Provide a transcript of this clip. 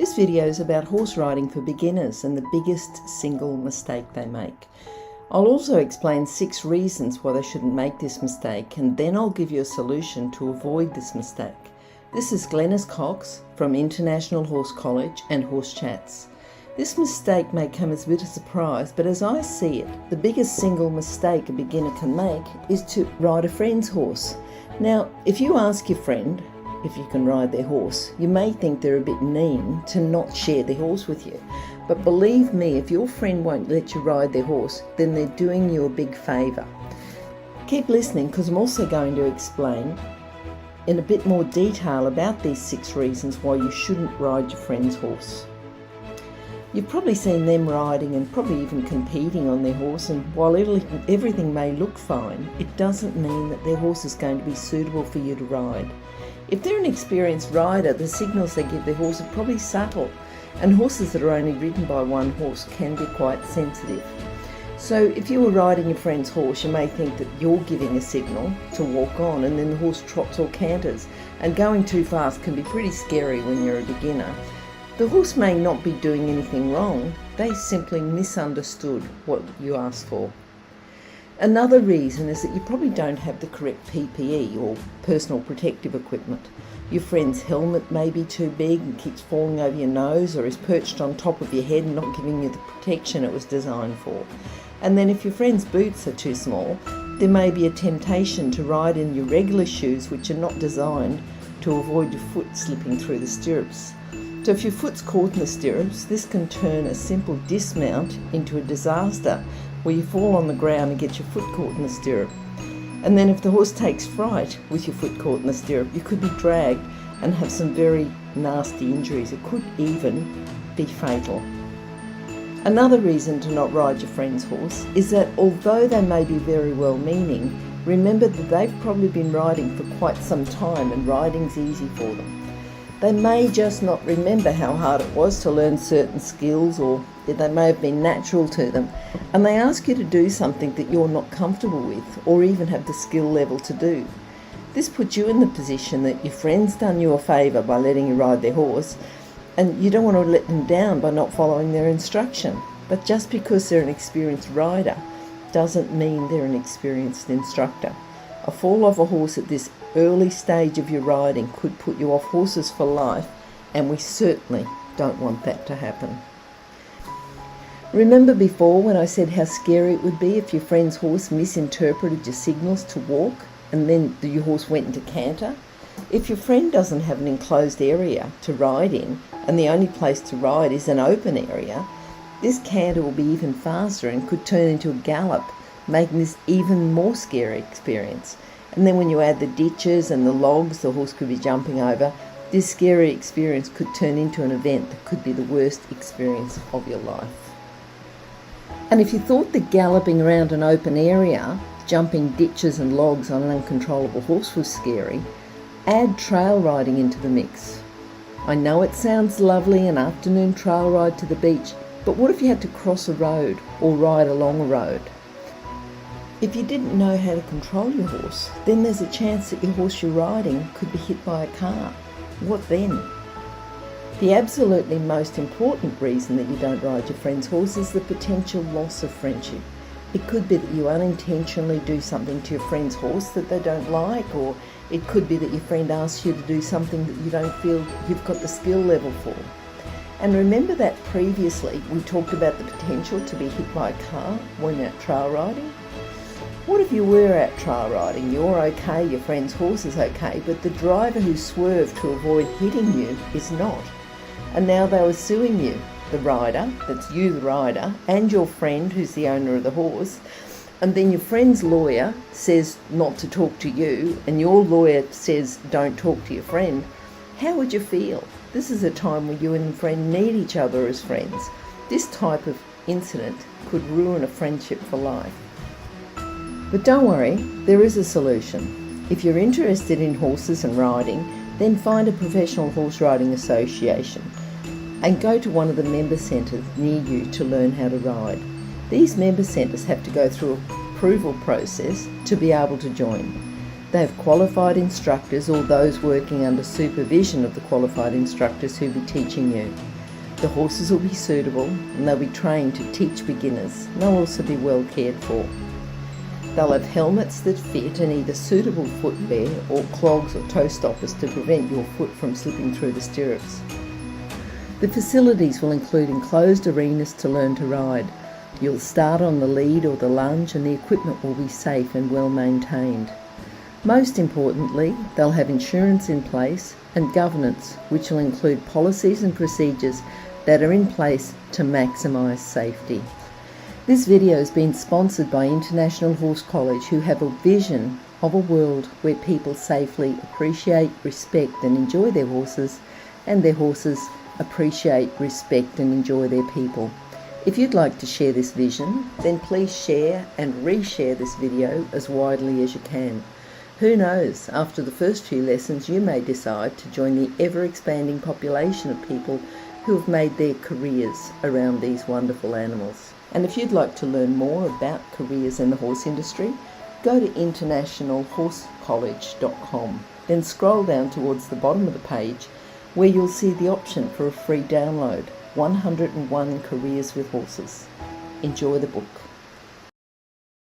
This video is about horse riding for beginners and the biggest single mistake they make. I'll also explain 6 reasons why they shouldn't make this mistake, and then I'll give you a solution to avoid this mistake. This is Glenys Cox from International Horse College and Horse Chats. This mistake may come as a bit of a surprise, but as I see it, the biggest single mistake a beginner can make is to ride a friend's horse. Now, if you ask your friend if you can ride their horse, you may think they're a bit mean to not share their horse with you. But believe me, if your friend won't let you ride their horse, then they're doing you a big favour. Keep listening, because I'm also going to explain in a bit more detail about these 6 reasons why you shouldn't ride your friend's horse. You've probably seen them riding and probably even competing on their horse, and while everything may look fine, it doesn't mean that their horse is going to be suitable for you to ride. If they're an experienced rider, the signals they give their horse are probably subtle, and horses that are only ridden by one horse can be quite sensitive. So if you were riding your friend's horse, you may think that you're giving a signal to walk on, and then the horse trots or canters, and going too fast can be pretty scary when you're a beginner. The horse may not be doing anything wrong, they simply misunderstood what you asked for. Another reason is that you probably don't have the correct PPE or personal protective equipment. Your friend's helmet may be too big and keeps falling over your nose, or is perched on top of your head and not giving you the protection it was designed for. And then if your friend's boots are too small, there may be a temptation to ride in your regular shoes, which are not designed to avoid your foot slipping through the stirrups. So if your foot's caught in the stirrups, this can turn a simple dismount into a disaster, where you fall on the ground and get your foot caught in the stirrup. And then if the horse takes fright with your foot caught in the stirrup, you could be dragged and have some very nasty injuries. It could even be fatal. Another reason to not ride your friend's horse is that although they may be very well-meaning, remember that they've probably been riding for quite some time and riding's easy for them. They may just not remember how hard it was to learn certain skills, or they may have been natural to them, and they ask you to do something that you're not comfortable with or even have the skill level to do. This puts you in the position that your friend's done you a favour by letting you ride their horse, and you don't want to let them down by not following their instruction. But just because they're an experienced rider doesn't mean they're an experienced instructor. A fall off a horse at this early stage of your riding could put you off horses for life, and we certainly don't want that to happen. Remember before when I said how scary it would be if your friend's horse misinterpreted your signals to walk and then your horse went into canter? If your friend doesn't have an enclosed area to ride in, and the only place to ride is an open area, this canter will be even faster and could turn into a gallop, making this even more scary experience. And then when you add the ditches and the logs the horse could be jumping over, this scary experience could turn into an event that could be the worst experience of your life. And if you thought that galloping around an open area, jumping ditches and logs on an uncontrollable horse was scary, add trail riding into the mix. I know it sounds lovely, an afternoon trail ride to the beach, but what if you had to cross a road or ride along a road? If you didn't know how to control your horse, then there's a chance that your horse you're riding could be hit by a car. What then? The absolutely most important reason that you don't ride your friend's horse is the potential loss of friendship. It could be that you unintentionally do something to your friend's horse that they don't like, or it could be that your friend asks you to do something that you don't feel you've got the skill level for. And remember that previously we talked about the potential to be hit by a car when you're out trail riding? What if you were out trail riding, you're okay, your friend's horse is okay, but the driver who swerved to avoid hitting you is not? And now they were suing you, the rider, that's you the rider, and your friend who's the owner of the horse, and then your friend's lawyer says not to talk to you, and your lawyer says don't talk to your friend. How would you feel? This is a time where you and your friend need each other as friends. This type of incident could ruin a friendship for life. But don't worry, there is a solution. If you're interested in horses and riding, then find a professional horse riding association and go to one of the member centres near you to learn how to ride. These member centres have to go through an approval process to be able to join. They have qualified instructors or those working under supervision of the qualified instructors who will be teaching you. The horses will be suitable and they'll be trained to teach beginners. They'll also be well cared for. They'll have helmets that fit and either suitable footwear or clogs or toe stoppers to prevent your foot from slipping through the stirrups. The facilities will include enclosed arenas to learn to ride. You'll start on the lead or the lunge and the equipment will be safe and well maintained. Most importantly, they'll have insurance in place and governance, which will include policies and procedures that are in place to maximise safety. This video has been sponsored by International Horse College, who have a vision of a world where people safely appreciate, respect and enjoy their horses, and their horses appreciate, respect and enjoy their people. If you'd like to share this vision, then please share and reshare this video as widely as you can. Who knows, after the first few lessons you may decide to join the ever-expanding population of people who have made their careers around these wonderful animals. And if you'd like to learn more about careers in the horse industry, go to internationalhorsecollege.com. Then scroll down towards the bottom of the page where you'll see the option for a free download, 101 Careers with Horses. Enjoy the book.